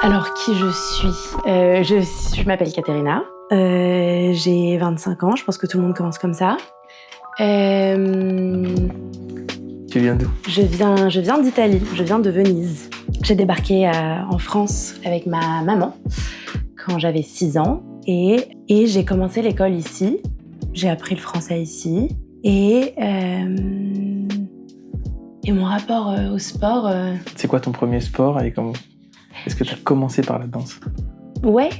Alors, qui je suis Je m'appelle Caterina, j'ai 25 ans, je pense que tout le monde commence comme ça. Tu viens d'où? Je viens d'Italie, je viens de Venise. J'ai débarqué en France avec ma maman quand j'avais 6 ans et j'ai commencé l'école ici. J'ai appris le français ici et mon rapport au sport... C'est quoi ton premier sport et comment? Est-ce que tu as commencé par la danse? Ouais,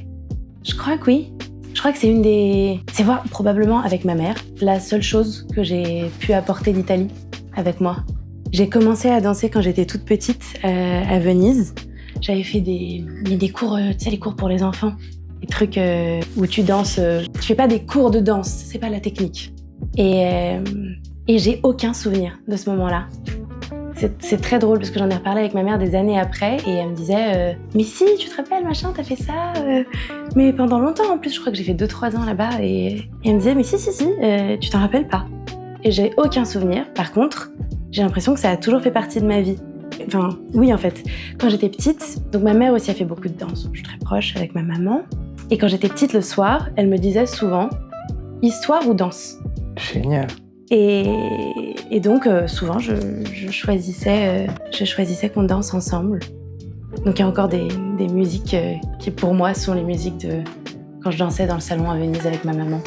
je crois que oui. Je crois que c'est voir probablement avec ma mère, la seule chose que j'ai pu apporter d'Italie avec moi. J'ai commencé à danser quand j'étais toute petite à Venise. J'avais fait des cours, tu sais, les cours pour les enfants. Des trucs où tu danses. Tu fais pas des cours de danse, c'est pas la technique. Et j'ai aucun souvenir de ce moment-là. C'est très drôle parce que j'en ai reparlé avec ma mère des années après et elle me disait mais si, tu te rappelles, machin, t'as fait ça mais pendant longtemps en plus, je crois que j'ai fait 2-3 ans là-bas et elle me disait mais si, tu t'en rappelles pas. Et j'ai aucun souvenir. Par contre, j'ai l'impression que ça a toujours fait partie de ma vie. Enfin, oui en fait. Quand j'étais petite, donc ma mère aussi a fait beaucoup de danse, je suis très proche avec ma maman. Et quand j'étais petite le soir, elle me disait souvent histoire ou danse. Génial. Et donc, souvent, je choisissais qu'on danse ensemble. Donc, il y a encore des musiques qui, pour moi, sont les musiques de quand je dansais dans le salon à Venise avec ma maman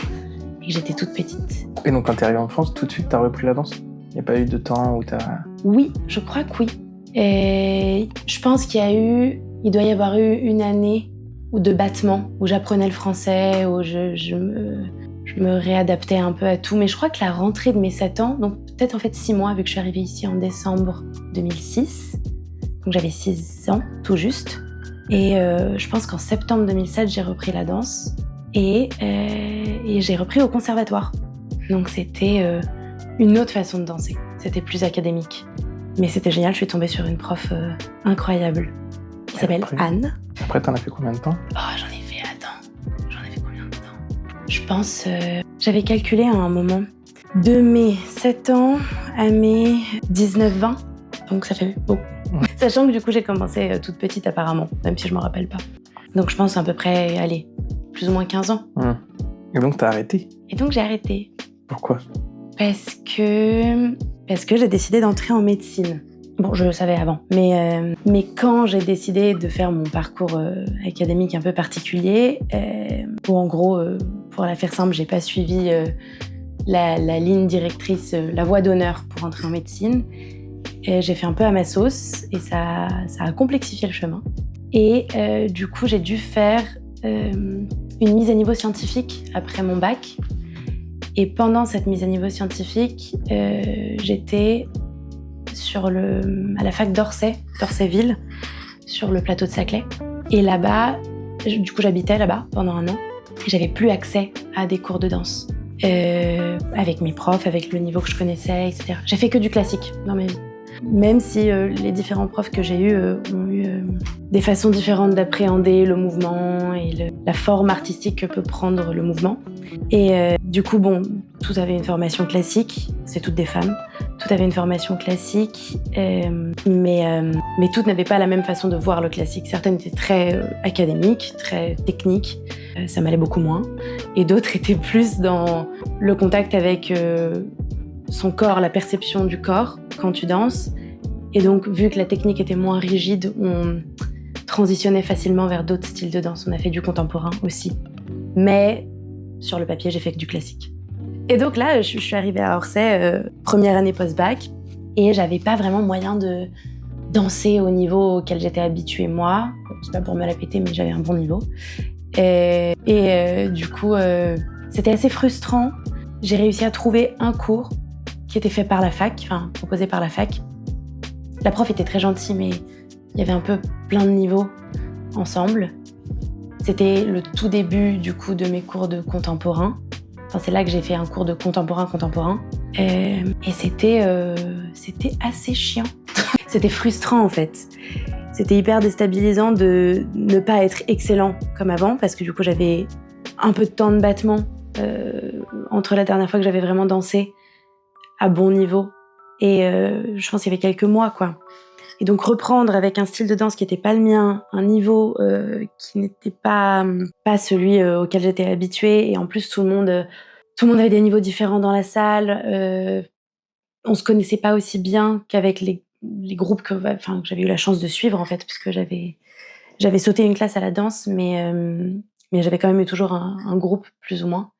et que j'étais toute petite. Et donc, quand t'es arrivée en France, tout de suite, t'as repris la danse? Il n'y a pas eu de temps où t'as... Oui, je crois que oui. Et je pense il doit y avoir eu une année ou de battement où j'apprenais le français, où je me réadaptais un peu à tout, mais je crois que la rentrée de mes 7 ans, donc peut-être en fait 6 mois, vu que je suis arrivée ici en décembre 2006, donc j'avais 6 ans tout juste, et je pense qu'en septembre 2007, j'ai repris la danse, et j'ai repris au conservatoire. Donc c'était une autre façon de danser, c'était plus académique. Mais c'était génial, je suis tombée sur une prof incroyable, qui s'appelle Anne. Après, t'en as fait combien de temps? J'en ai fait combien de temps? Je pense, j'avais calculé à un moment, de mes 7 ans à mes 19-20, donc ça fait beaucoup. Ouais. Sachant que du coup j'ai commencé toute petite apparemment, même si je m'en rappelle pas. Donc je pense à peu près, plus ou moins 15 ans. Et donc t'as arrêté? Et donc j'ai arrêté. Pourquoi? Parce que j'ai décidé d'entrer en médecine. Bon, je le savais avant, mais quand j'ai décidé de faire mon parcours académique un peu particulier, où en gros, pour la faire simple, j'ai pas suivi la ligne directrice, la voie d'honneur pour entrer en médecine. Et j'ai fait un peu à ma sauce et ça a complexifié le chemin. Et du coup, j'ai dû faire une mise à niveau scientifique après mon bac. Et pendant cette mise à niveau scientifique, j'étais à la fac d'Orsay-Ville, sur le plateau de Saclay. Et là-bas, du coup, j'habitais là-bas pendant 1 an. Et j'avais plus accès à des cours de danse. Avec mes profs, avec le niveau que je connaissais, etc. J'ai fait que du classique dans ma vie. Même si les différents profs que j'ai eus ont eu des façons différentes d'appréhender le mouvement et la forme artistique que peut prendre le mouvement. Et du coup, bon, tous avaient une formation classique, c'est toutes des femmes, toutes avaient une formation classique, mais toutes n'avaient pas la même façon de voir le classique. Certaines étaient très académiques, très techniques, ça m'allait beaucoup moins, et d'autres étaient plus dans le contact avec son corps, la perception du corps quand tu danses. Et donc, vu que la technique était moins rigide, on transitionnait facilement vers d'autres styles de danse. On a fait du contemporain aussi. Mais sur le papier, j'ai fait que du classique. Et donc là, je suis arrivée à Orsay, première année post-bac, et j'avais pas vraiment moyen de danser au niveau auquel j'étais habituée moi. C'est pas pour me la péter, mais j'avais un bon niveau. Et du coup, c'était assez frustrant. J'ai réussi à trouver un cours qui était fait par la fac, enfin proposé par la fac. La prof était très gentille, mais il y avait un peu plein de niveaux ensemble. C'était le tout début du coup de mes cours de contemporain. Enfin, c'est là que j'ai fait un cours de contemporain. Et c'était assez chiant. C'était frustrant en fait. C'était hyper déstabilisant de ne pas être excellent comme avant, parce que du coup j'avais un peu de temps de battement entre la dernière fois que j'avais vraiment dansé à bon niveau et je pense qu'il y avait quelques mois quoi. Et donc reprendre avec un style de danse qui n'était pas le mien, un niveau qui n'était pas celui auquel j'étais habituée, et en plus tout le monde avait des niveaux différents dans la salle. On se connaissait pas aussi bien qu'avec les groupes que j'avais eu la chance de suivre en fait, puisque j'avais sauté une classe à la danse, mais j'avais quand même eu toujours un groupe plus ou moins.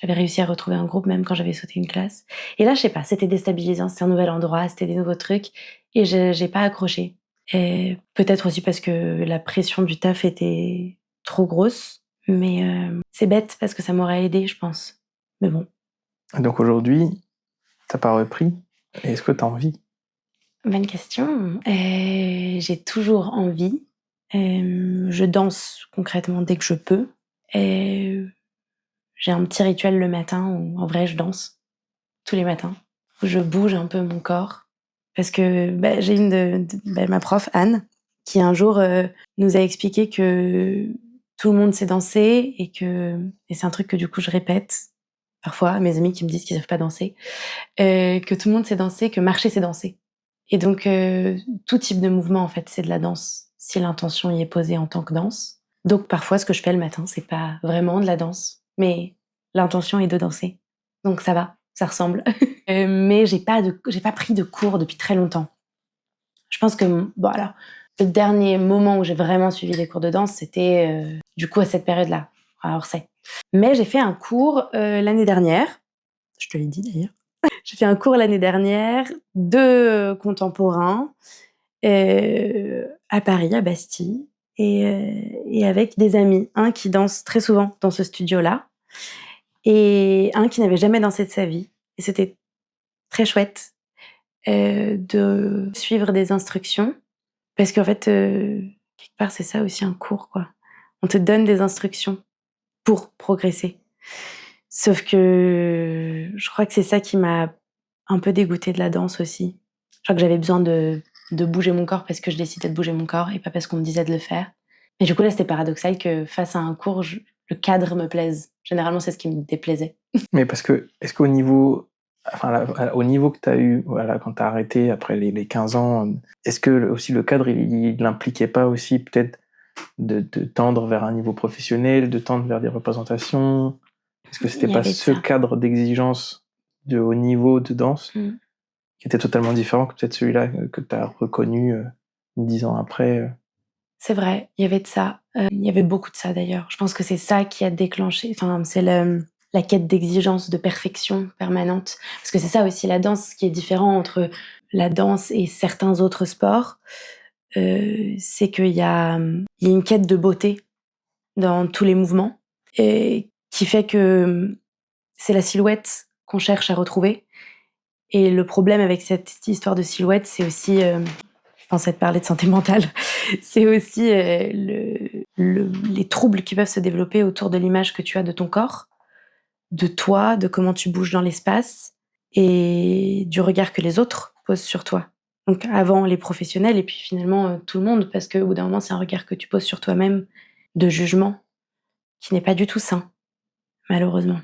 J'avais réussi à retrouver un groupe même quand j'avais sauté une classe. Et là, je sais pas, c'était déstabilisant, c'était un nouvel endroit, c'était des nouveaux trucs, et j'ai pas accroché. Et peut-être aussi parce que la pression du taf était trop grosse, mais c'est bête parce que ça m'aurait aidé, je pense. Mais bon. Donc aujourd'hui, t'as pas repris. Et est-ce que t'as envie? Bonne question. J'ai toujours envie. Je danse concrètement dès que je peux. J'ai un petit rituel le matin où, en vrai, je danse tous les matins. Où je bouge un peu mon corps. Parce que j'ai une ma prof, Anne, qui un jour nous a expliqué que tout le monde sait danser et c'est un truc que du coup je répète parfois à mes amis qui me disent qu'ils savent pas danser, que tout le monde sait danser, que marcher c'est danser. Et donc tout type de mouvement en fait c'est de la danse si l'intention y est posée en tant que danse. Donc parfois ce que je fais le matin c'est pas vraiment de la danse, mais l'intention est de danser. Donc ça va, ça ressemble. Mais j'ai pas pris de cours depuis très longtemps. Je pense que alors, le dernier moment où j'ai vraiment suivi des cours de danse, c'était du coup à cette période-là, à Orsay. Mais j'ai fait un cours l'année dernière. Je te l'ai dit d'ailleurs. J'ai fait un cours l'année dernière de contemporain à Paris, à Bastille, et avec des amis. Un qui danse très souvent dans ce studio-là, et un qui n'avait jamais dansé de sa vie. Et c'était très chouette de suivre des instructions, parce qu'en fait, quelque part, c'est ça aussi un cours, quoi. On te donne des instructions pour progresser. Sauf que je crois que c'est ça qui m'a un peu dégoûtée de la danse aussi. Je crois que j'avais besoin de bouger mon corps parce que je décidais de bouger mon corps et pas parce qu'on me disait de le faire. Et du coup, là, c'était paradoxal que face à un cours, le cadre me plaise. Généralement, c'est ce qui me déplaisait. Mais parce que, est-ce qu'au niveau, au niveau que tu as eu, quand tu as arrêté après les 15 ans, est-ce que aussi le cadre, il n'impliquait pas aussi peut-être de tendre vers un niveau professionnel, de tendre vers des représentations? Est-ce que c'était pas ce cadre d'exigence de haut niveau de danse qui était totalement différent que peut-être celui-là que tu as reconnu 10 ans après? C'est vrai, il y avait de ça. Il y avait beaucoup de ça d'ailleurs. Je pense que c'est ça qui a déclenché, c'est la quête d'exigence, de perfection permanente. Parce que c'est ça aussi la danse, ce qui est différent entre la danse et certains autres sports, c'est qu'il y a une quête de beauté dans tous les mouvements, et qui fait que c'est la silhouette qu'on cherche à retrouver. Et le problème avec cette histoire de silhouette, c'est aussi, je pensais te parler de santé mentale, c'est aussi les troubles qui peuvent se développer autour de l'image que tu as de ton corps, de toi, de comment tu bouges dans l'espace et du regard que les autres posent sur toi. Donc avant les professionnels et puis finalement tout le monde, parce qu'au bout d'un moment, c'est un regard que tu poses sur toi-même de jugement qui n'est pas du tout sain, malheureusement.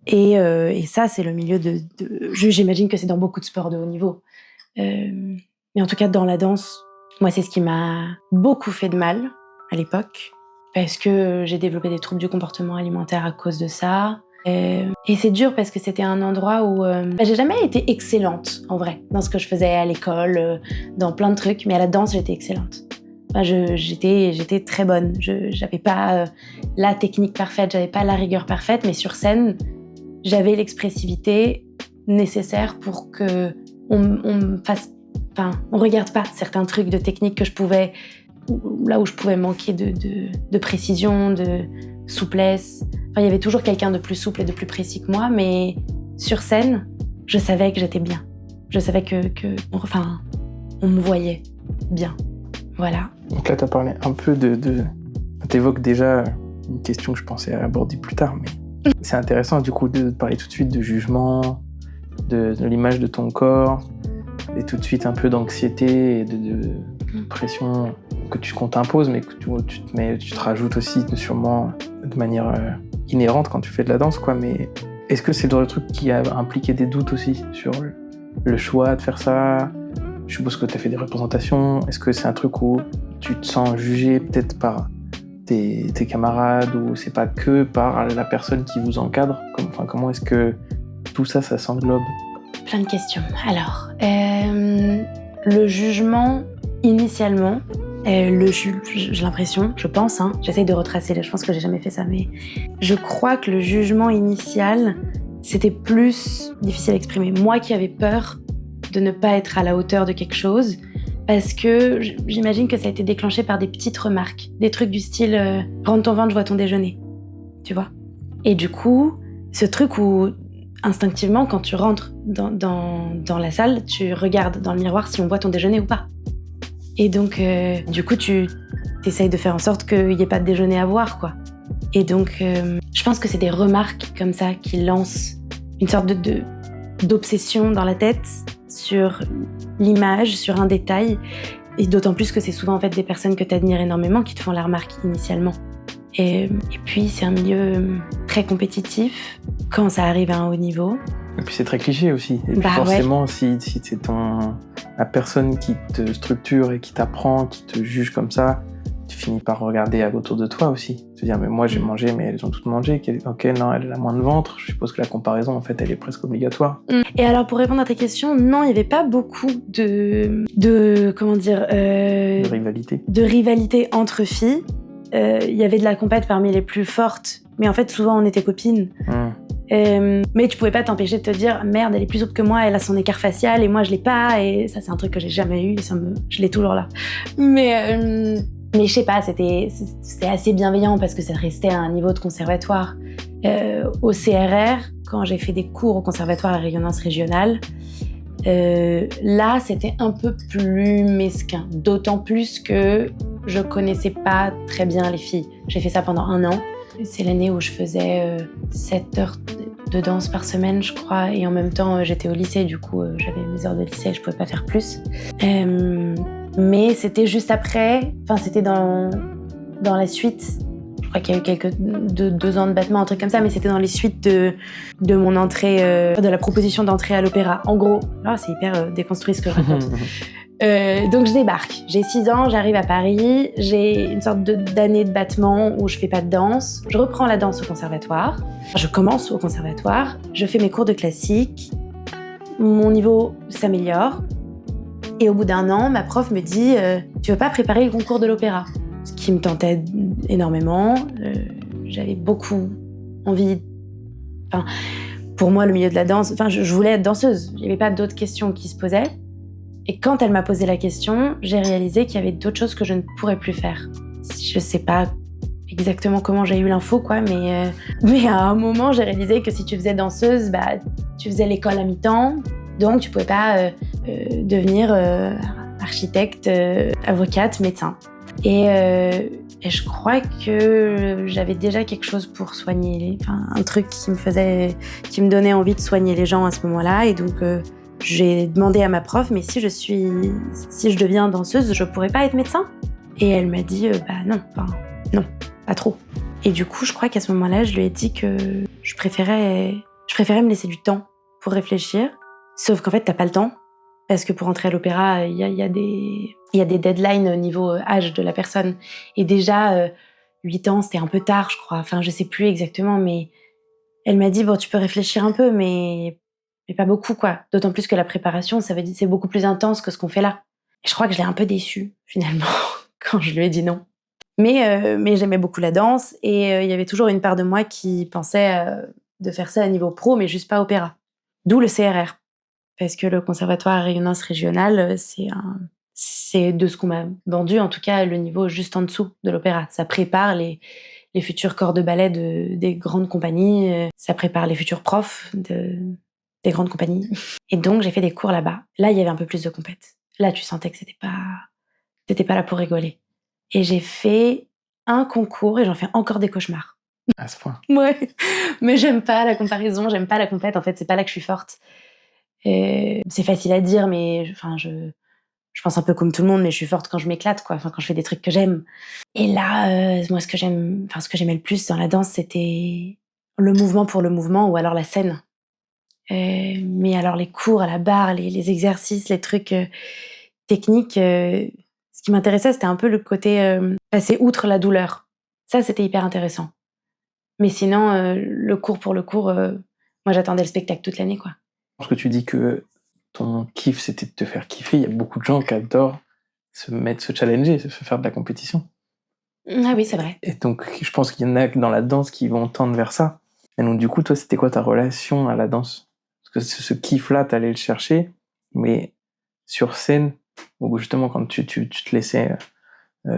Et ça, c'est le milieu j'imagine que c'est dans beaucoup de sports de haut niveau. Mais en tout cas, dans la danse, moi, c'est ce qui m'a beaucoup fait de mal à l'époque, parce que j'ai développé des troubles du comportement alimentaire à cause de ça. Et c'est dur parce que c'était un endroit où j'ai jamais été excellente, en vrai, dans ce que je faisais à l'école, dans plein de trucs, mais à la danse, j'étais excellente. J'étais très bonne. J'avais pas la technique parfaite, j'avais pas la rigueur parfaite, mais sur scène, j'avais l'expressivité nécessaire pour que on regarde pas certains trucs de technique que je pouvais, là où je pouvais manquer de précision, de souplesse. Il y avait toujours quelqu'un de plus souple et de plus précis que moi, mais sur scène, je savais que j'étais bien. Je savais on me voyait bien. Voilà. Donc là, tu as parlé un peu t'évoques déjà une question que je pensais aborder plus tard, mais c'est intéressant du coup de parler tout de suite de jugement, de l'image de ton corps, et tout de suite un peu d'anxiété et de pression qu'on t'impose, mais que tu te rajoutes aussi sûrement de manière inhérente quand tu fais de la danse, quoi. Mais est-ce que c'est le genre de truc qui a impliqué des doutes aussi sur le choix de faire ça, Je suppose que tu as fait des représentations. Est-ce que c'est un truc où tu te sens jugé peut-être par tes camarades ou c'est pas que par la personne qui vous encadre? Comment est-ce que tout ça s'englobe? Plein de questions. Alors, le jugement, initialement, j'ai l'impression, je pense, j'essaye de retracer, je pense que j'ai jamais fait ça, mais je crois que le jugement initial, c'était plus difficile à exprimer. Moi qui avais peur de ne pas être à la hauteur de quelque chose, parce que j'imagine que ça a été déclenché par des petites remarques, des trucs du style « Prends ton vin, je vois ton déjeuner », tu vois. Et du coup, ce truc où, instinctivement, quand tu rentres dans la salle, tu regardes dans le miroir si on voit ton déjeuner ou pas. Et donc, du coup, tu essayes de faire en sorte qu'il n'y ait pas de déjeuner à voir, quoi. Et donc, je pense que c'est des remarques comme ça qui lancent une sorte d'obsession dans la tête sur l'image, sur un détail. Et d'autant plus que c'est souvent en fait des personnes que tu admires énormément qui te font la remarque initialement. Et puis, c'est un milieu très compétitif quand ça arrive à un haut niveau. Et puis c'est très cliché aussi. Et puis forcément, ouais. si c'est la personne qui te structure et qui t'apprend, qui te juge comme ça, tu finis par regarder autour de toi aussi. Se dire, mais moi j'ai mangé, mais elles ont toutes mangé. Ok, non, elle a moins de ventre. Je suppose que la comparaison, en fait, elle est presque obligatoire. Et alors, pour répondre à ta question, non, il n'y avait pas beaucoup comment dire... de rivalité. De rivalité entre filles. Il y avait de la compète parmi les plus fortes, mais en fait, souvent, on était copines. Mais tu pouvais pas t'empêcher de te dire merde, elle est plus haute que moi, elle a son écart facial et moi je l'ai pas, et ça c'est un truc que j'ai jamais eu et je l'ai toujours là. Mais je sais pas, c'était assez bienveillant parce que ça restait à un niveau de conservatoire. Au CRR, quand j'ai fait des cours au conservatoire à rayonnance régionale, là c'était un peu plus mesquin, d'autant plus que je connaissais pas très bien les filles. J'ai fait ça pendant 1 an. C'est l'année où je faisais 7 heures de danse par semaine, je crois, et en même temps j'étais au lycée, du coup j'avais mes heures de lycée, je pouvais pas faire plus. Mais c'était juste après, enfin c'était dans la suite, je crois qu'il y a eu 2 ans de battement, un truc comme ça, mais c'était dans les suites de mon entrée, de la proposition d'entrée à l'opéra. En gros, là c'est hyper déconstruit ce que je raconte. Donc je débarque, j'ai 6 ans, j'arrive à Paris, j'ai une sorte d'année de battement où je fais pas de danse. Je reprends la danse au conservatoire, je commence au conservatoire, je fais mes cours de classique, mon niveau s'améliore, et au bout d'1 an, ma prof me dit « Tu veux pas préparer le concours de l'opéra ?» Ce qui me tentait énormément, j'avais beaucoup envie... Enfin, pour moi, le milieu de la danse, je voulais être danseuse, il n'y avait pas d'autres questions qui se posaient. Et quand elle m'a posé la question, j'ai réalisé qu'il y avait d'autres choses que je ne pourrais plus faire. Je sais pas exactement comment j'ai eu l'info, quoi, mais à un moment, j'ai réalisé que si tu faisais danseuse, tu faisais l'école à mi-temps, donc tu pouvais pas devenir architecte, avocate, médecin. Et je crois que j'avais déjà quelque chose pour soigner, un truc qui me donnait envie de soigner les gens à ce moment-là, et donc j'ai demandé à ma prof, mais si je deviens danseuse, je pourrais pas être médecin? Et elle m'a dit, non, pas trop. Et du coup, je crois qu'à ce moment-là, je lui ai dit que je préférais me laisser du temps pour réfléchir. Sauf qu'en fait, t'as pas le temps. Parce que pour entrer à l'opéra, il y a des deadlines au niveau âge de la personne. Et déjà, 8 ans, c'était un peu tard, je crois. Enfin, je sais plus exactement, mais elle m'a dit, bon, tu peux réfléchir un peu, mais pas beaucoup, quoi. D'autant plus que la préparation, c'est beaucoup plus intense que ce qu'on fait là. Et je crois que je l'ai un peu déçue, finalement, quand je lui ai dit non. Mais j'aimais beaucoup la danse, et il y avait toujours une part de moi qui pensait de faire ça à niveau pro, mais juste pas opéra. D'où le CRR. Parce que le conservatoire à rayonnance régionale, c'est de ce qu'on m'a vendu, en tout cas, le niveau juste en dessous de l'opéra. Ça prépare les futurs corps de ballet des grandes compagnies, ça prépare les futurs profs des grandes compagnies. Et donc, j'ai fait des cours là-bas. Là, il y avait un peu plus de compète. Là, tu sentais que c'était pas là pour rigoler. Et j'ai fait un concours et j'en fais encore des cauchemars. À ce point. Ouais. Mais j'aime pas la comparaison, j'aime pas la compète. En fait, c'est pas là que je suis forte. Et c'est facile à dire, mais je pense un peu comme tout le monde, mais je suis forte quand je m'éclate, quoi. Quand je fais des trucs que j'aime. Et là, moi, ce que j'aimais le plus dans la danse, c'était le mouvement pour le mouvement, ou alors la scène. Mais alors les cours à la barre, les exercices, les trucs, technique, ce qui m'intéressait, c'était un peu le côté passer outre la douleur. Ça, c'était hyper intéressant. Mais sinon, le cours pour le cours, moi, j'attendais le spectacle toute l'année, quoi. Parce que tu dis que ton kiff, c'était de te faire kiffer. Il y a beaucoup de gens qui adorent se challenger, se faire de la compétition. Ah oui, c'est vrai. Et donc, je pense qu'il y en a dans la danse qui vont tendre vers ça. Et donc, du coup, toi, c'était quoi ta relation à la danse? Parce que ce kiff-là, t'allais le chercher, mais sur scène, ou justement, quand tu te laissais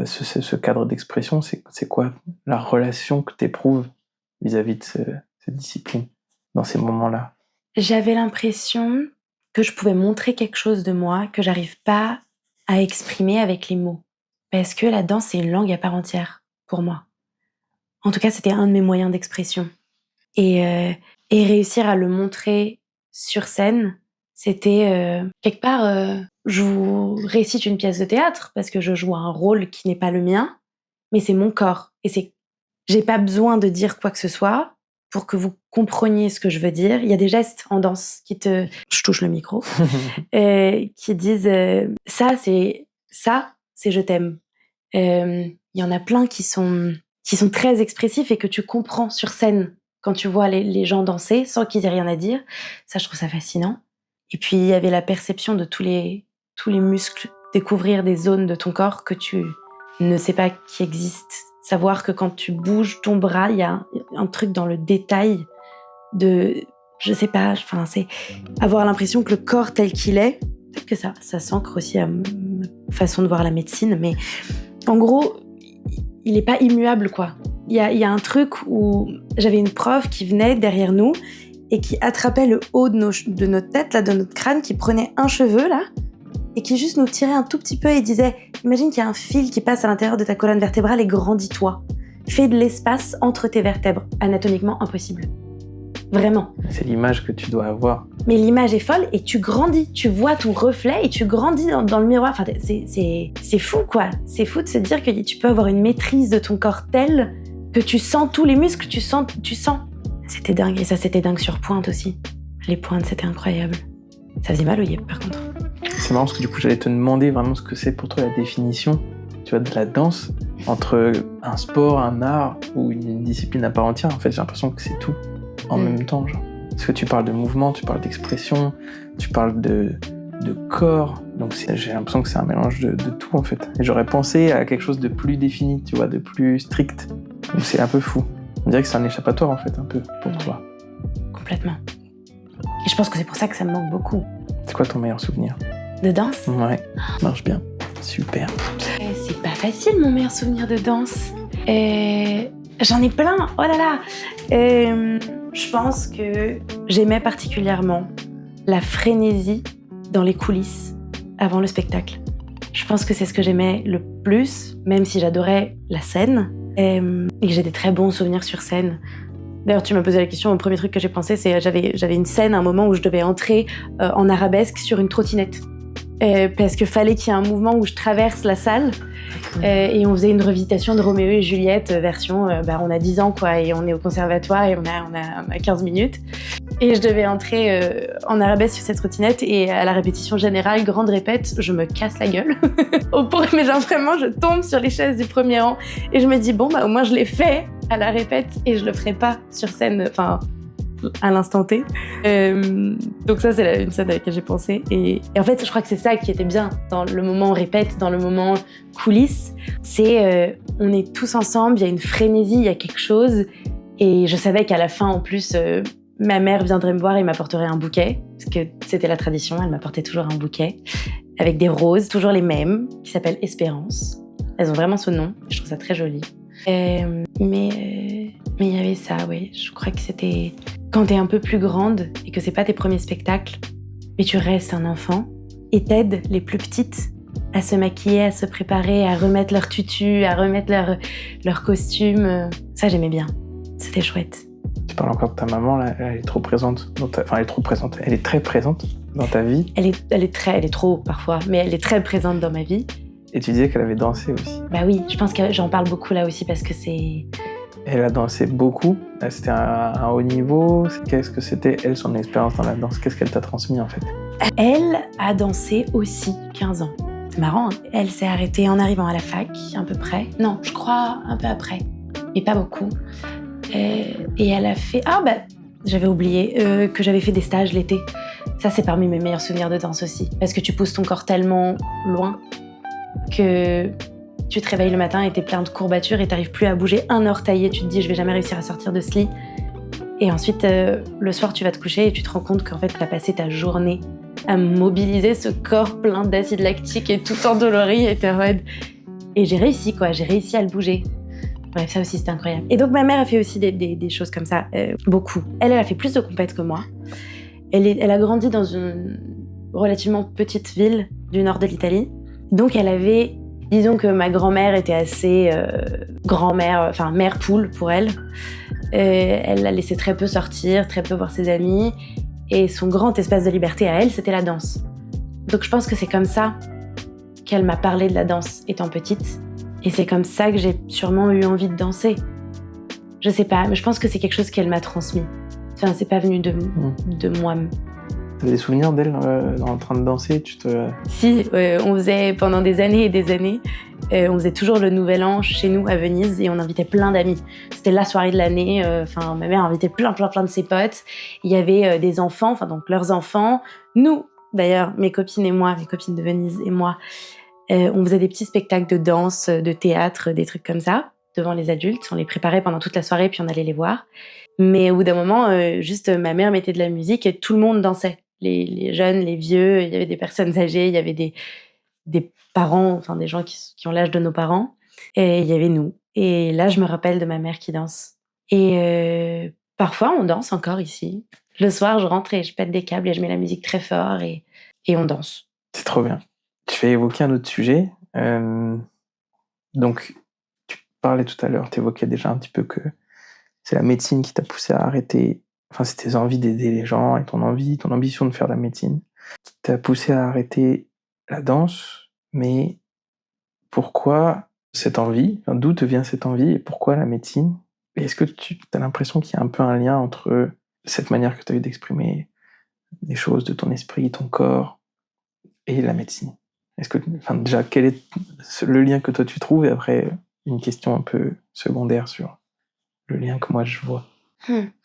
ce cadre d'expression, c'est quoi la relation que t'éprouves vis-à-vis de cette discipline dans ces moments-là? J'avais l'impression que je pouvais montrer quelque chose de moi que j'arrive pas à exprimer avec les mots. Parce que la danse, c'est une langue à part entière, pour moi. En tout cas, c'était un de mes moyens d'expression. Et réussir à le montrer sur scène, c'était quelque part, je vous récite une pièce de théâtre parce que je joue un rôle qui n'est pas le mien, mais c'est mon corps. Et j'ai pas besoin de dire quoi que ce soit pour que vous compreniez ce que je veux dire. Il y a des gestes en danse je touche le micro, qui disent ça, c'est je t'aime. Il y en a plein qui sont très expressifs et que tu comprends sur scène quand tu vois les gens danser sans qu'ils aient rien à dire. Ça, je trouve ça fascinant. Et puis, il y avait la perception de tous les muscles, découvrir des zones de ton corps que tu ne sais pas qui existent. Savoir que quand tu bouges ton bras, il y a un truc dans le détail de... Je sais pas, enfin, c'est avoir l'impression que le corps tel qu'il est, peut-être que ça s'ancre aussi à ma façon de voir la médecine, mais en gros, il n'est pas immuable, quoi. Il y a un truc où j'avais une prof qui venait derrière nous et qui attrapait le haut de notre tête, là, de notre crâne, qui prenait un cheveu, là, et qui juste nous tirait un tout petit peu et disait « Imagine qu'il y a un fil qui passe à l'intérieur de ta colonne vertébrale et grandis-toi. Fais de l'espace entre tes vertèbres. Anatomiquement impossible. » Vraiment. C'est l'image que tu dois avoir. Mais l'image est folle et tu grandis. Tu vois ton reflet et tu grandis dans le miroir. Enfin, c'est fou, quoi. C'est fou de se dire que tu peux avoir une maîtrise de ton corps telle que tu sens tous les muscles, tu sens. C'était dingue. Et ça, c'était dingue sur pointe aussi. Les pointes, c'était incroyable. Ça faisait mal au yep, par contre. C'est marrant parce que du coup, j'allais te demander vraiment ce que c'est pour toi la définition, tu vois, de la danse entre un sport, un art ou une discipline à part entière. En fait, j'ai l'impression que c'est tout en même temps, genre. Parce que tu parles de mouvement, tu parles d'expression, tu parles de corps. Donc j'ai l'impression que c'est un mélange de tout, en fait. Et j'aurais pensé à quelque chose de plus défini, tu vois, de plus strict. Donc c'est un peu fou. On dirait que c'est un échappatoire, en fait, un peu, pour toi. Complètement. Et je pense que c'est pour ça que ça me manque beaucoup. C'est quoi ton meilleur souvenir? De danse? Ouais, marche bien. Super. C'est pas facile, mon meilleur souvenir de danse. J'en ai plein. Oh là là. Je pense que j'aimais particulièrement la frénésie dans les coulisses avant le spectacle. Je pense que c'est ce que j'aimais le plus, même si j'adorais la scène et que j'ai des très bons souvenirs sur scène. D'ailleurs, tu m'as posé la question, le premier truc que j'ai pensé, c'est j'avais une scène, un moment où je devais entrer en arabesque sur une trottinette. Parce qu'il fallait qu'il y ait un mouvement où je traverse la salle et on faisait une revisitation de Roméo et Juliette version on a 10 ans quoi et on est au conservatoire et on a 15 minutes et je devais entrer en arabesque sur cette trottinette et à la répétition générale, grande répète, je me casse la gueule mais genre vraiment je tombe sur les chaises du premier rang et je me dis bon au moins je l'ai fait à la répète et je le ferai pas sur scène, enfin à l'instant T. Donc ça, c'est une scène à laquelle j'ai pensé. Et en fait, je crois que c'est ça qui était bien dans le moment répète, dans le moment coulisses. C'est on est tous ensemble, il y a une frénésie, il y a quelque chose. Et je savais qu'à la fin, en plus, ma mère viendrait me voir et m'apporterait un bouquet. Parce que c'était la tradition, elle m'apportait toujours un bouquet. Avec des roses, toujours les mêmes, qui s'appellent Espérance. Elles ont vraiment ce nom, je trouve ça très joli. Mais il y avait ça, oui. Je crois que c'était quand t'es un peu plus grande et que c'est pas tes premiers spectacles, mais tu restes un enfant et t'aides les plus petites à se maquiller, à se préparer, à remettre leur tutu, à remettre leur costume. Ça, j'aimais bien. C'était chouette. Tu parles encore de ta maman, là, elle est trop présente. Enfin, elle est trop présente. Elle est très présente dans ta vie. Elle est trop parfois, mais elle est très présente dans ma vie. Et tu disais qu'elle avait dansé aussi. Bah oui, je pense que j'en parle beaucoup là aussi parce que c'est... Elle a dansé beaucoup. C'était un haut niveau. Qu'est-ce que c'était, elle, son expérience dans la danse? Qu'est-ce qu'elle t'a transmis, en fait? Elle a dansé aussi 15 ans. C'est marrant, hein. Elle s'est arrêtée en arrivant à la fac, à peu près. Non, je crois un peu après, mais pas beaucoup. Et elle a fait... j'avais oublié que j'avais fait des stages l'été. Ça, c'est parmi mes meilleurs souvenirs de danse aussi. Parce que tu pousses ton corps tellement loin que tu te réveilles le matin et t'es plein de courbatures et t'arrives plus à bouger un orteil et tu te dis je vais jamais réussir à sortir de ce lit. Et ensuite, le soir, tu vas te coucher et tu te rends compte qu'en fait, t'as passé ta journée à mobiliser ce corps plein d'acide lactique et tout endolori et t'es en mode... Et j'ai réussi, quoi. J'ai réussi à le bouger. Bref, ça aussi, c'était incroyable. Et donc, ma mère a fait aussi des choses comme ça, beaucoup. Elle a fait plus de compètes que moi. Elle a grandi dans une relativement petite ville du nord de l'Italie. Donc, elle avait... Disons que ma grand-mère était assez mère poule pour elle. Elle la laissait très peu sortir, très peu voir ses amis. Et son grand espace de liberté à elle, c'était la danse. Donc je pense que c'est comme ça qu'elle m'a parlé de la danse étant petite. Et c'est comme ça que j'ai sûrement eu envie de danser. Je sais pas, mais je pense que c'est quelque chose qu'elle m'a transmis. Enfin, c'est pas venu de moi. T'as des souvenirs d'elle en train de danser? Si, on faisait pendant des années et des années, on faisait toujours le Nouvel An chez nous à Venise et on invitait plein d'amis. C'était la soirée de l'année, ma mère invitait plein de ses potes. Il y avait des enfants, donc leurs enfants. Nous, d'ailleurs, mes copines de Venise et moi, on faisait des petits spectacles de danse, de théâtre, des trucs comme ça, devant les adultes. On les préparait pendant toute la soirée puis on allait les voir. Mais au bout d'un moment, juste ma mère mettait de la musique et tout le monde dansait. Les jeunes, les vieux, il y avait des personnes âgées, il y avait des parents, des gens qui ont l'âge de nos parents, et il y avait nous. Et là, je me rappelle de ma mère qui danse. Et parfois, on danse encore ici. Le soir, je rentre et je pète des câbles et je mets la musique très fort et on danse. C'est trop bien. Je vais évoquer un autre sujet. Donc, tu parlais tout à l'heure, tu évoquais déjà un petit peu que c'est la médecine qui t'a poussé à arrêter. Enfin, c'est tes envies d'aider les gens et ton ambition de faire de la médecine qui t'a poussé à arrêter la danse. Mais pourquoi cette envie? Enfin, d'où te vient cette envie et pourquoi la médecine? Et est-ce que tu as l'impression qu'il y a un peu un lien entre cette manière que tu as eu d'exprimer les choses de ton esprit, ton corps et la médecine? Déjà, quel est le lien que toi tu trouves? Et après, une question un peu secondaire sur le lien que moi je vois.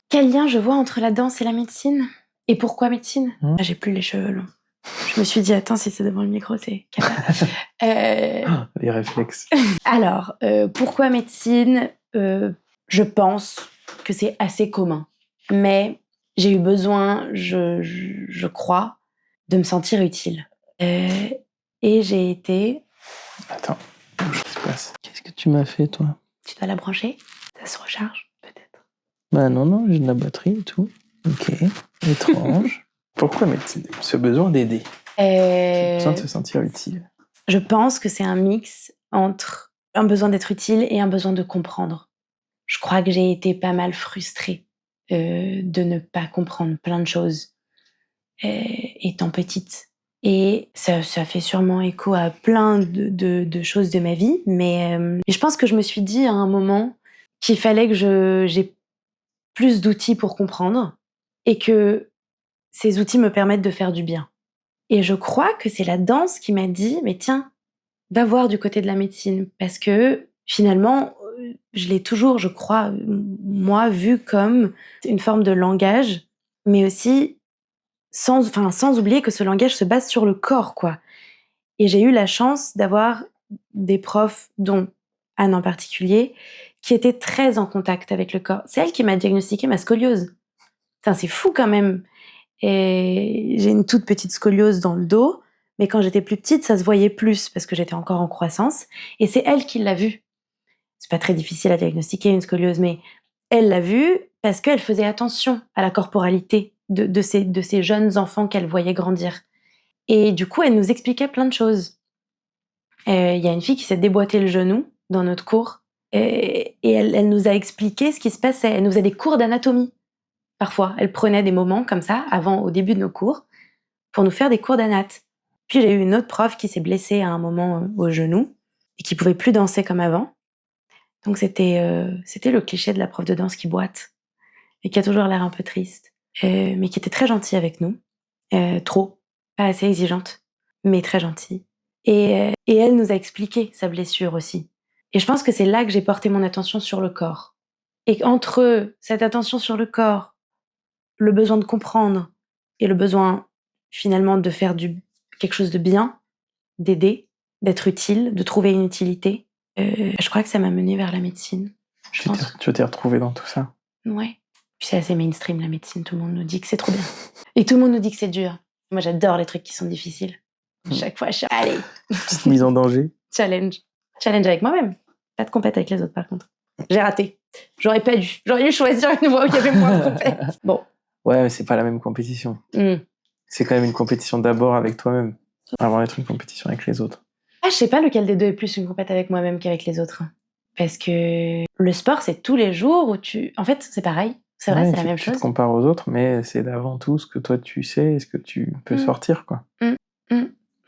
Quel lien je vois entre la danse et la médecine? Et pourquoi médecine? J'ai plus les cheveux longs. Je me suis dit, attends, si c'est devant le micro, c'est capable. Les réflexes. Alors, pourquoi médecine? Je pense que c'est assez commun. Mais j'ai eu besoin, je crois, de me sentir utile. Et j'ai été... Attends, je se passe. Qu'est-ce que tu m'as fait, toi? Tu dois la brancher? Ça se recharge, peut-être. Bah non, j'ai de la batterie et tout. Ok, étrange. Pourquoi médecine? Ce besoin d'aider. Ce besoin de se sentir utile. Je pense que c'est un mix entre un besoin d'être utile et un besoin de comprendre. Je crois que j'ai été pas mal frustrée de ne pas comprendre plein de choses étant petite. Et ça fait sûrement écho à plein de choses de ma vie, mais je pense que je me suis dit à un moment qu'il fallait que j'ai plus d'outils pour comprendre et que ces outils me permettent de faire du bien. Et je crois que c'est la danse qui m'a dit « mais tiens, va voir du côté de la médecine » parce que finalement, je l'ai toujours, je crois, moi, vu comme une forme de langage, mais aussi sans oublier que ce langage se base sur le corps, quoi. Et j'ai eu la chance d'avoir des profs, dont Anne en particulier, qui étaient très en contact avec le corps. C'est elle qui m'a diagnostiqué ma scoliose. Enfin, c'est fou quand même. Et j'ai une toute petite scoliose dans le dos, mais quand j'étais plus petite, ça se voyait plus parce que j'étais encore en croissance. Et c'est elle qui l'a vu. C'est pas très difficile à diagnostiquer une scoliose, mais elle l'a vu parce qu'elle faisait attention à la corporalité de ces jeunes enfants qu'elle voyait grandir. Et du coup, elle nous expliquait plein de choses. Il y a une fille qui s'est déboîté le genou dans notre cours et elle nous a expliqué ce qui se passait. Elle nous faisait des cours d'anatomie. Parfois, elle prenait des moments comme ça, au début de nos cours, pour nous faire des cours d'anat. Puis j'ai eu une autre prof qui s'est blessée à un moment au genou et qui pouvait plus danser comme avant. Donc c'était le cliché de la prof de danse qui boite et qui a toujours l'air un peu triste, mais qui était très gentille avec nous. Trop, pas assez exigeante, mais très gentille. Et elle nous a expliqué sa blessure aussi. Et je pense que c'est là que j'ai porté mon attention sur le corps. Et entre cette attention sur le corps, le besoin de comprendre et le besoin finalement de faire quelque chose de bien, d'aider, d'être utile, de trouver une utilité, je crois que ça m'a menée vers la médecine. Je pense. Tu t'es retrouvée dans tout ça? Ouais. Puis c'est assez mainstream la médecine, tout le monde nous dit que c'est trop bien. Et tout le monde nous dit que c'est dur. Moi j'adore les trucs qui sont difficiles. Chaque fois je suis allez. Petite mise en danger. Challenge avec moi-même. Pas de compète avec les autres par contre. J'ai raté. J'aurais pas dû. J'aurais dû choisir une voie où il y avait moins de compète. Bon. Ouais, mais c'est pas la même compétition. C'est quand même une compétition d'abord avec toi-même, avant d'être une compétition avec les autres. Ah, je sais pas lequel des deux est plus une compète avec moi-même qu'avec les autres. Parce que le sport, c'est tous les jours où En fait, c'est pareil. C'est vrai, c'est la même chose. Tu te compares aux autres, mais c'est avant tout ce que toi tu sais et ce que tu peux sortir, quoi.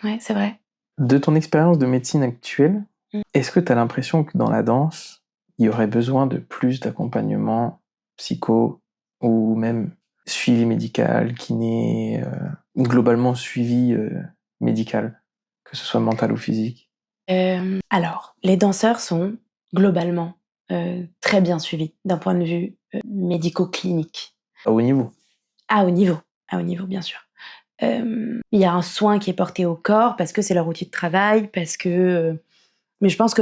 Ouais, c'est vrai. De ton expérience de médecine actuelle, est-ce que tu as l'impression que dans la danse, il y aurait besoin de plus d'accompagnement psycho ou même suivi médical, kiné, ou globalement suivi médical, que ce soit mental ou physique? Alors, les danseurs sont globalement très bien suivis d'un point de vue médico-clinique. À haut niveau? À haut niveau, bien sûr. Il y a un soin qui est porté au corps parce que c'est leur outil de travail, parce que... mais je pense que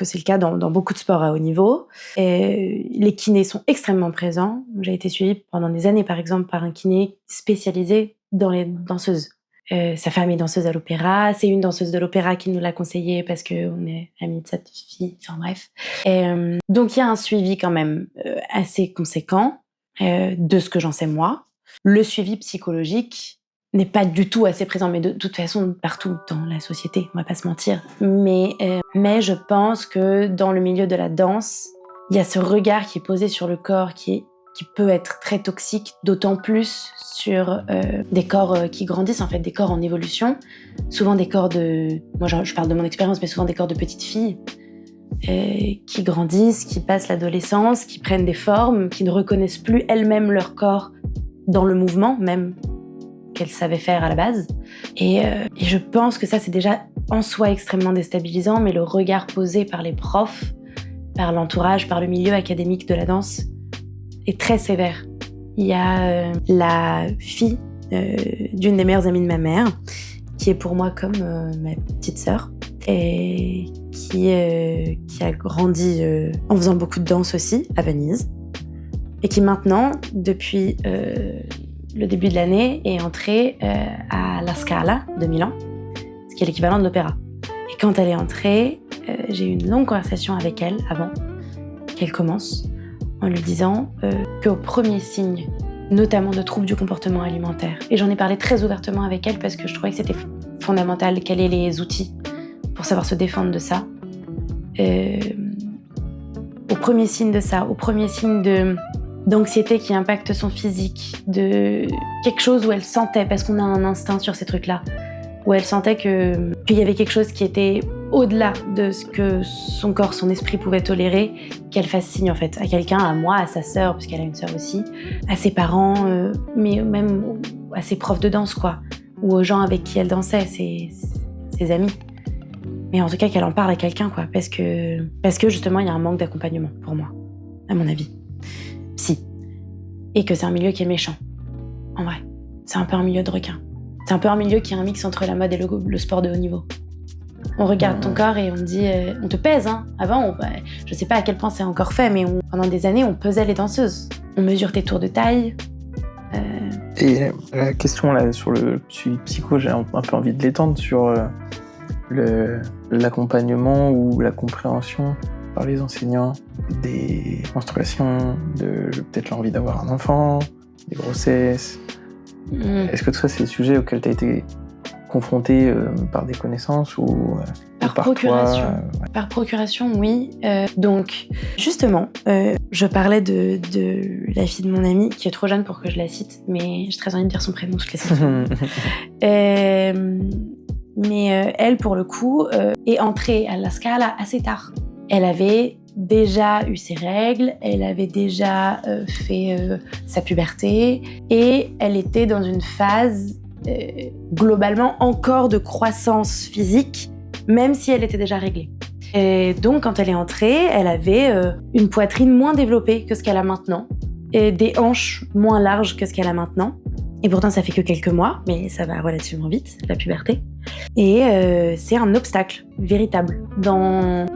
c'est le cas dans beaucoup de sports à haut niveau. Les kinés sont extrêmement présents. J'ai été suivie pendant des années, par exemple, par un kiné spécialisé dans les danseuses. Sa femme est danseuse à l'opéra. C'est une danseuse de l'opéra qui nous l'a conseillé parce qu'on est amis de cette fille. Enfin bref. Donc il y a un suivi quand même assez conséquent de ce que j'en sais moi. Le suivi psychologique n'est pas du tout assez présent, mais de toute façon partout dans la société, on va pas se mentir. Mais je pense que dans le milieu de la danse, il y a ce regard qui est posé sur le corps qui peut être très toxique, d'autant plus sur des corps qui grandissent, en fait, des corps en évolution. Souvent des corps de... Moi, je parle de mon expérience, mais souvent des corps de petites filles qui grandissent, qui passent l'adolescence, qui prennent des formes, qui ne reconnaissent plus elles-mêmes leur corps dans le mouvement, même qu'elles savaient faire à la base. Et je pense que ça, c'est déjà en soi extrêmement déstabilisant, mais le regard posé par les profs, par l'entourage, par le milieu académique de la danse est très sévère. Il y a la fille d'une des meilleures amies de ma mère, qui est pour moi comme ma petite sœur, et qui a grandi en faisant beaucoup de danse aussi, à Venise, et qui maintenant, depuis le début de l'année, est entrée à La Scala de Milan, ce qui est l'équivalent de l'opéra. Et quand elle est entrée, j'ai eu une longue conversation avec elle avant qu'elle commence, en lui disant qu'au premier signe, notamment de troubles du comportement alimentaire, et j'en ai parlé très ouvertement avec elle parce que je trouvais que c'était fondamental qu'elle ait les outils pour savoir se défendre de ça. Au premier signe de ça, au premier signe d'anxiété qui impacte son physique, de quelque chose où elle sentait, parce qu'on a un instinct sur ces trucs-là, où elle sentait qu'il y avait quelque chose qui était au-delà de ce que son corps, son esprit pouvait tolérer, qu'elle fasse signe en fait à quelqu'un, à moi, à sa sœur, parce qu'elle a une sœur aussi, à ses parents, mais même à ses profs de danse, quoi, ou aux gens avec qui elle dansait, ses amis. Mais en tout cas qu'elle en parle à quelqu'un, quoi, parce que justement il y a un manque d'accompagnement pour moi, à mon avis. Si. Et que c'est un milieu qui est méchant. En vrai. C'est un peu un milieu de requins. C'est un peu un milieu qui est un mix entre la mode et le sport de haut niveau. On regarde ton corps et on dit... on te pèse, hein. Avant, je sais pas à quel point c'est encore fait, mais pendant des années, on pesait les danseuses. On mesure tes tours de taille. Et la question là, sur le suivi psycho, j'ai un peu envie de l'étendre sur l'accompagnement ou la compréhension par les enseignants des menstruations, de peut-être l'envie d'avoir un enfant, des grossesses. Est-ce que tout ça, c'est des sujets auxquels tu as été confronté par des connaissances ou par procuration toi, ouais. Par procuration, oui. Donc, justement, je parlais de la fille de mon amie, qui est trop jeune pour que je la cite, mais j'ai très envie de dire son prénom toutes les semaines. Mais elle, pour le coup, est entrée à La Scala assez tard. Elle avait déjà eu ses règles, elle avait déjà fait sa puberté, et elle était dans une phase globalement encore de croissance physique, même si elle était déjà réglée. Et donc, quand elle est entrée, elle avait une poitrine moins développée que ce qu'elle a maintenant, et des hanches moins larges que ce qu'elle a maintenant. Et pourtant, ça fait que quelques mois, mais ça va relativement vite, la puberté. Et c'est un obstacle véritable dans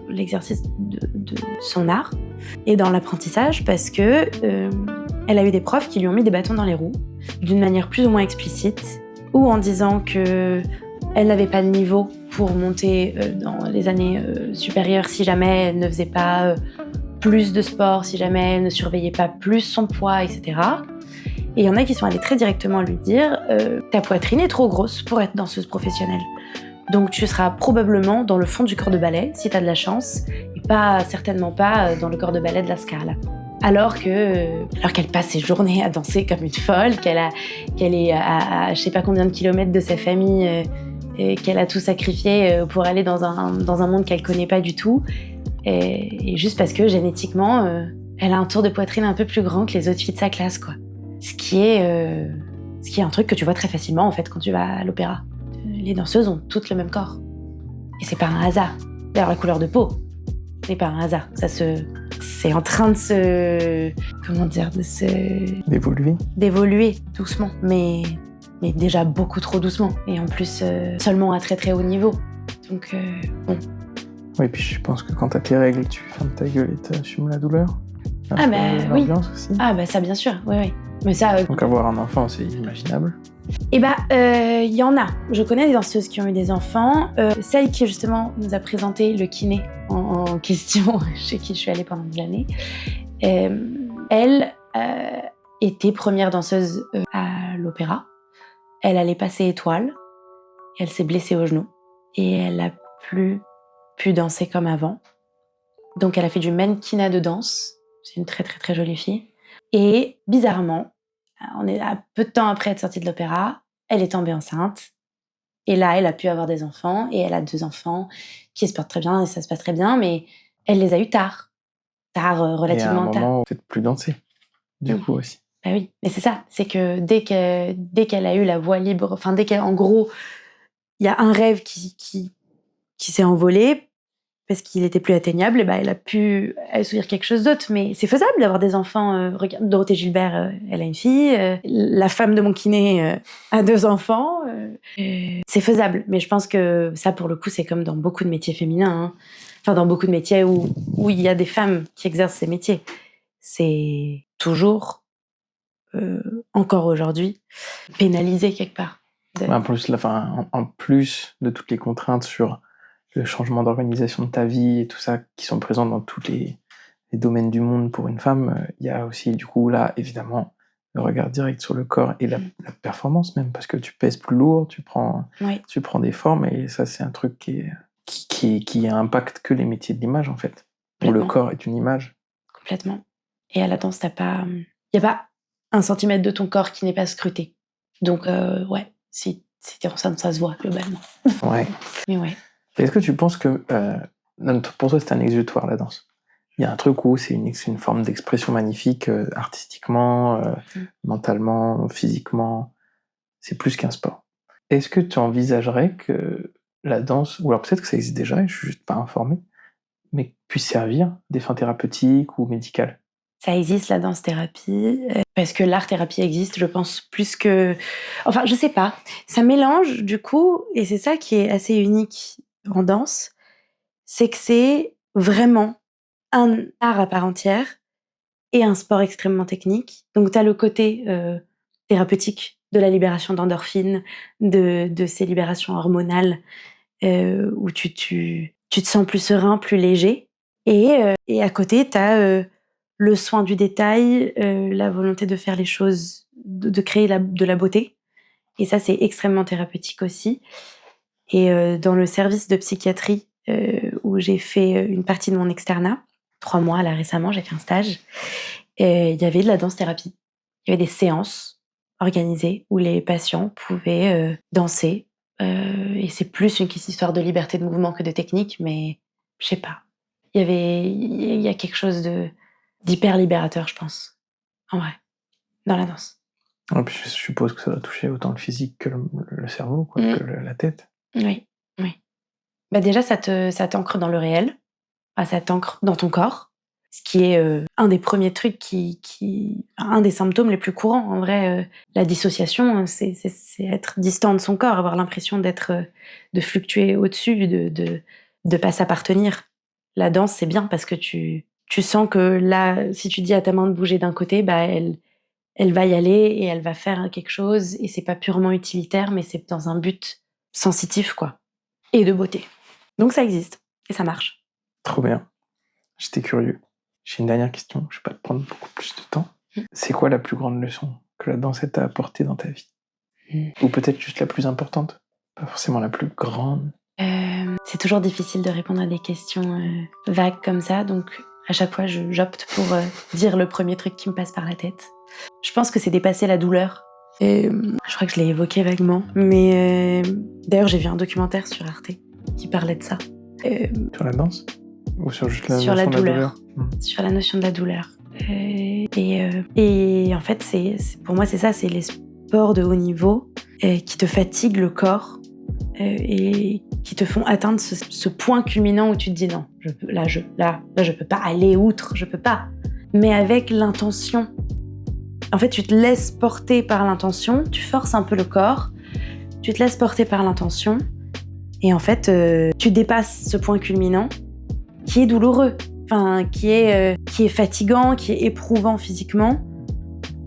l'exercice de son art et dans l'apprentissage, parce que elle a eu des profs qui lui ont mis des bâtons dans les roues, d'une manière plus ou moins explicite, ou en disant que elle n'avait pas de niveau pour monter dans les années supérieures si jamais elle ne faisait pas plus de sport, si jamais elle ne surveillait pas plus son poids, etc. Et il y en a qui sont allés très directement lui dire ta poitrine est trop grosse pour être danseuse professionnelle. Donc tu seras probablement dans le fond du corps de ballet, si tu as de la chance, et certainement pas dans le corps de ballet de la Scala. Alors qu'elle passe ses journées à danser comme une folle, qu'elle est à je sais pas combien de kilomètres de sa famille, et qu'elle a tout sacrifié pour aller dans un monde qu'elle connaît pas du tout, et juste parce que génétiquement, elle a un tour de poitrine un peu plus grand que les autres filles de sa classe, quoi. Ce qui est un truc que tu vois très facilement en fait quand tu vas à l'opéra. Les danseuses ont toutes le même corps. Et c'est pas un hasard. D'ailleurs, la couleur de peau, c'est pas un hasard. C'est en train de d'évoluer doucement, mais déjà beaucoup trop doucement. Et en plus, seulement à très très haut niveau. Donc, bon. Oui, puis je pense que quand t'as tes règles, tu fermes ta gueule et t'assumes la douleur. Ah bah oui. Aussi. Ah bah ça, bien sûr, oui. Mais ça, donc avoir un enfant, c'est inimaginable. Eh bah, y en a. Je connais des danseuses qui ont eu des enfants. Celle qui justement nous a présenté le kiné en question, chez qui je suis allée pendant des années, elle était première danseuse à l'opéra. Elle allait passer étoile. Elle s'est blessée au genou. Et elle n'a plus pu danser comme avant. Donc elle a fait du mannequinat de danse. C'est une très très très jolie fille. Et bizarrement, on est à peu de temps après être sortie de l'opéra, elle est tombée enceinte. Et là, elle a pu avoir des enfants. Et elle a 2 enfants qui se portent très bien et ça se passe très bien. Mais elle les a eus tard. Relativement tard. Et à un moment, peut-être plus danser, du coup aussi. Bah oui, mais c'est ça. C'est que dès qu'elle a eu la voie libre, enfin en gros, il y a un rêve qui s'est envolé parce qu'il était plus atteignable, et bah elle a pu assouvir quelque chose d'autre. Mais c'est faisable d'avoir des enfants. Regarde, Dorothée Gilbert, elle a une fille. La femme de mon kiné a 2 enfants. C'est faisable. Mais je pense que ça, pour le coup, c'est comme dans beaucoup de métiers féminins. Hein. Enfin, dans beaucoup de métiers où il y a des femmes qui exercent ces métiers. C'est toujours, encore aujourd'hui, pénalisé quelque part. En plus de toutes les contraintes sur le changement d'organisation de ta vie et tout ça, qui sont présents dans tous les domaines du monde pour une femme, il y a aussi, du coup, là, évidemment, le regard direct sur le corps et la performance même, parce que tu pèses plus lourd, tu prends des formes, et ça, c'est un truc qui impacte que les métiers de l'image, en fait, où le corps est une image. Complètement. Et à la danse, il n'y a pas 1 centimètre de ton corps qui n'est pas scruté. Donc, si t'es enceinte, ça se voit, globalement. Ouais. Mais ouais. Est-ce que tu penses que, pour toi, c'est un exutoire, la danse? Il y a un truc où c'est une forme d'expression magnifique, artistiquement, mentalement, physiquement. C'est plus qu'un sport. Est-ce que tu envisagerais que la danse, ou alors peut-être que ça existe déjà et je suis juste pas informé, mais puisse servir des fins thérapeutiques ou médicales? Ça existe, la danse-thérapie, parce que l'art-thérapie existe, je pense, plus que... Enfin, je sais pas. Ça mélange, du coup, et c'est ça qui est assez unique en danse, c'est que c'est vraiment un art à part entière et un sport extrêmement technique. Donc, tu as le côté thérapeutique de la libération d'endorphines, de ces libérations hormonales, où tu te sens plus serein, plus léger. Et à côté, tu as le soin du détail, la volonté de faire les choses, de créer de la beauté. Et ça, c'est extrêmement thérapeutique aussi. Et dans le service de psychiatrie, où j'ai fait une partie de mon externat, 3 mois là récemment, j'ai fait un stage, il y avait de la danse-thérapie. Il y avait des séances organisées où les patients pouvaient danser. Et c'est plus une histoire de liberté de mouvement que de technique, mais je sais pas. Il y a quelque chose d'hyper libérateur, je pense, en vrai, dans la danse. Et puis je suppose que ça doit toucher autant le physique que le cerveau, quoi, que la tête. Oui, oui. Bah déjà, ça t'ancre dans le réel, ça t'ancre dans ton corps, ce qui est un des premiers trucs un des symptômes les plus courants. En vrai, la dissociation, c'est être distant de son corps, avoir l'impression de fluctuer au-dessus, de pas s'appartenir. La danse, c'est bien parce que tu sens que là, si tu dis à ta main de bouger d'un côté, bah elle va y aller et elle va faire quelque chose, et c'est pas purement utilitaire, mais c'est dans un but sensitif, quoi, et de beauté. Donc ça existe et ça marche. Trop bien. J'étais curieux. J'ai une dernière question, je vais pas te prendre beaucoup plus de temps. C'est quoi la plus grande leçon que la danse t'a apportée dans ta vie? Ou peut-être juste la plus importante, pas forcément la plus grande. C'est toujours difficile de répondre à des questions vagues comme ça, donc à chaque fois j'opte pour dire le premier truc qui me passe par la tête. Je pense que c'est dépasser la douleur. Je crois que je l'ai évoqué vaguement, mais d'ailleurs j'ai vu un documentaire sur Arte qui parlait de ça. Sur la danse? Ou sur juste la sur notion la de douleur. Sur la notion de la douleur. Et en fait, pour moi, c'est ça, c'est les sports de haut niveau qui te fatiguent le corps et qui te font atteindre ce point culminant où tu te dis non, je peux pas aller outre, je peux pas. Mais avec l'intention. En fait, tu te laisses porter par l'intention, tu forces un peu le corps, tu te laisses porter par l'intention, et en fait, tu dépasses ce point culminant qui est douloureux, qui est fatigant, qui est éprouvant physiquement.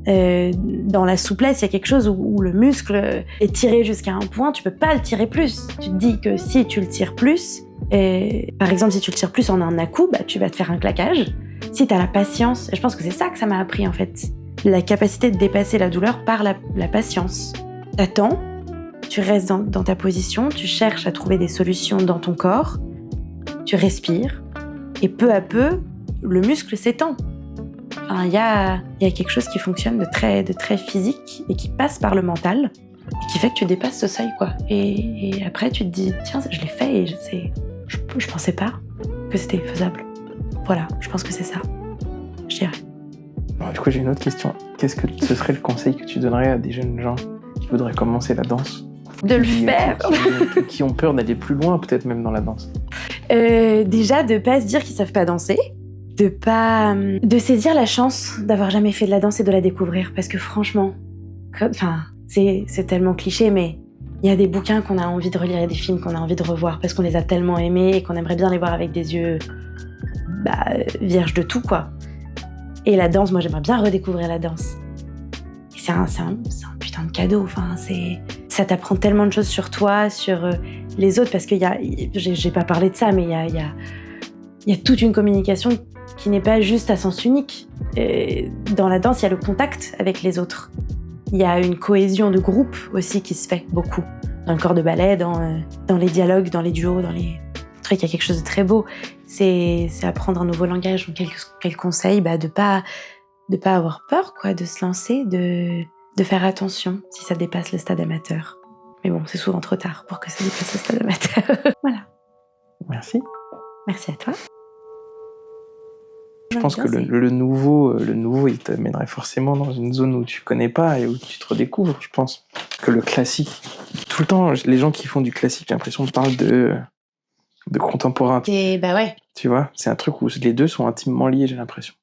Dans la souplesse, il y a quelque chose où le muscle est tiré jusqu'à un point, tu peux pas le tirer plus. Tu te dis que si tu le tires plus, par exemple, si tu le tires plus en un à-coup, bah, tu vas te faire un claquage. Si tu as la patience, et je pense que c'est ça que ça m'a appris en fait, la capacité de dépasser la douleur par la patience. T'attends, tu restes dans ta position, tu cherches à trouver des solutions dans ton corps, tu respires, et peu à peu, le muscle s'étend. Il y a quelque chose qui fonctionne de très physique et qui passe par le mental et qui fait que tu dépasses ce seuil, quoi. Et après, tu te dis, tiens, je l'ai fait et je pensais pas que c'était faisable. Voilà, je pense que c'est ça, je dirais. Alors, du coup, j'ai une autre question. Qu'est-ce que ce serait le conseil que tu donnerais à des jeunes gens qui voudraient commencer la danse? De le faire. Qui ont peur d'aller plus loin, peut-être même dans la danse. Déjà, de pas se dire qu'ils savent pas danser. De saisir la chance d'avoir jamais fait de la danse et de la découvrir. Parce que franchement, c'est tellement cliché, mais il y a des bouquins qu'on a envie de relire et des films qu'on a envie de revoir parce qu'on les a tellement aimés et qu'on aimerait bien les voir avec des yeux vierges de tout, quoi. Et la danse, moi j'aimerais bien redécouvrir la danse. Et c'est un putain de cadeau. Ça t'apprend tellement de choses sur toi, sur les autres, parce que j'ai pas parlé de ça, mais il y a toute une communication qui n'est pas juste à sens unique. Et dans la danse, il y a le contact avec les autres. Il y a une cohésion de groupe aussi qui se fait beaucoup. Dans le corps de ballet, dans les dialogues, dans les duos, dans les trucs, il y a quelque chose de très beau. C'est apprendre un nouveau langage. Donc, quel conseil, de pas avoir peur, quoi, de se lancer, de faire attention si ça dépasse le stade amateur. Mais bon, c'est souvent trop tard pour que ça dépasse le stade amateur. Voilà. Merci. Merci à toi. Je pense que le nouveau, il te mènerait forcément dans une zone où tu connais pas et où tu te redécouvres, je pense. Que le classique, tout le temps, les gens qui font du classique, j'ai l'impression, parlent de contemporain. Et ouais. Tu vois, c'est un truc où les deux sont intimement liés, j'ai l'impression.